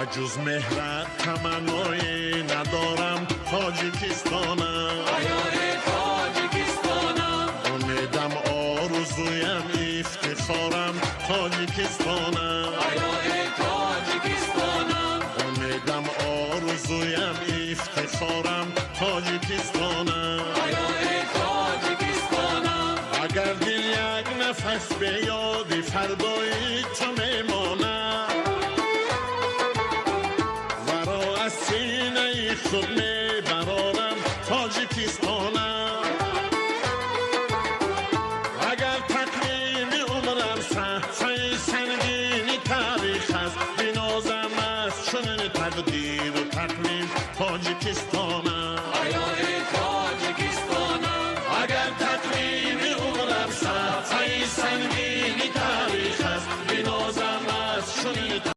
جز مهرت تمنایی ندارم تاجیکستانم امیدم آرزویم افتخارم تاجیکستانم امیدم آرزویم افتخارم تاجیکستانم اگر دل یک نفس به یاد فردای تو میمانم ورا از سینه خود میبرارم تاجیکستانم اگر تقویم عمرم صحفه سنگین تاریخ است بنازم از چنین تقدیر و تقویم تاجیکستانم اگر تقویم عمرم صحفه سنگین تاریخ است بنازم از چنین